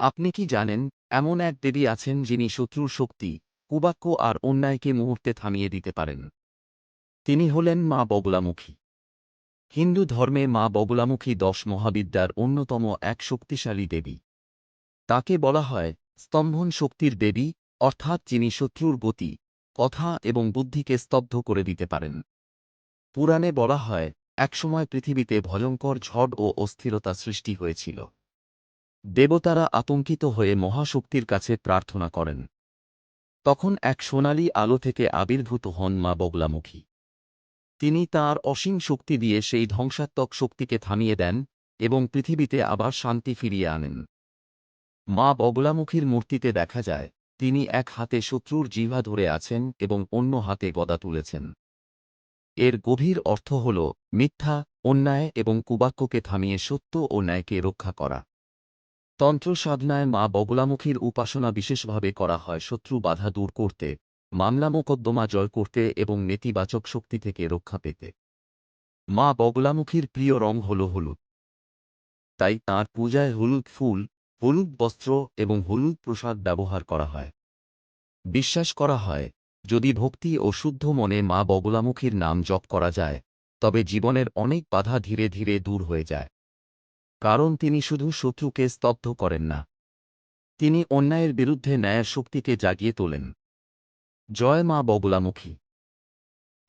আপনি কি জানেন, এমন এক দেবী আছেন যিনি শত্রুর শক্তি, কুবাক্য আর অন্যায়কে মুহূর্তে থামিয়ে দিতে পারেন? তিনি হলেন মা বগলামুখী। হিন্দু ধর্মে মা বগলামুখী ১০ মহাবিদ্যার অন্যতম এক শক্তিশালী দেবী। তাকে বলা হয় স্তম্ভন শক্তির দেবী, অর্থাৎ যিনি শত্রুর গতি, কথা এবং বুদ্ধিকে স্তব্ধ করে দিতে পারেন। পুরাণে বলা হয়, একসময় পৃথিবীতে ভয়ঙ্কর ঝড় ও অস্থিরতা সৃষ্টি হয়েছিল। দেবতারা আতঙ্কিত হয়ে মহাশক্তির কাছে প্রার্থনা করেন। তখন এক সোনালী আলো থেকে আবির্ভূত হন মা বগলামুখী। তিনি তাঁর অসীম শক্তি দিয়ে সেই ধ্বংসাত্মক শক্তিকে থামিয়ে দেন এবং পৃথিবীতে আবার শান্তি ফিরিয়ে আনেন। মা বগলামুখীর মূর্তিতে দেখা যায়, তিনি এক হাতে শত্রুর জিহ্বা ধরে আছেন এবং অন্য হাতে গদা তুলেছেন। এর গভীর অর্থ হল মিথ্যা, অন্যায় এবং কুবাক্যকে থামিয়ে সত্য ও ন্যায়কে রক্ষা করা। তন্ত্র সাধনায় মা বগলামুখীর উপাসনা বিশেষভাবে করা হয় শত্রু বাধা দূর করতে, মামলা মোকদ্দমা জয় করতে এবং নেতিবাচক শক্তি থেকে রক্ষা পেতে। মা বগলামুখীর প্রিয় রং হল হলুদ। তাই তাঁর পূজায় হলুদ ফুল, হলুদ বস্ত্র এবং হলুদ প্রসাদ ব্যবহার করা হয়। বিশ্বাস করা হয়, যদি ভক্তি ও শুদ্ধ মনে মা বগলামুখীর নাম জপ করা যায়, তবে জীবনের অনেক বাধা ধীরে ধীরে দূর হয়ে যায়। কারণ তিনি শুধু শত্রুকে স্তব্ধ করেন না, তিনি অন্যায়ের বিরুদ্ধে ন্যায়ের শক্তিকে জাগিয়ে তোলেন। জয় মা বগলামুখী।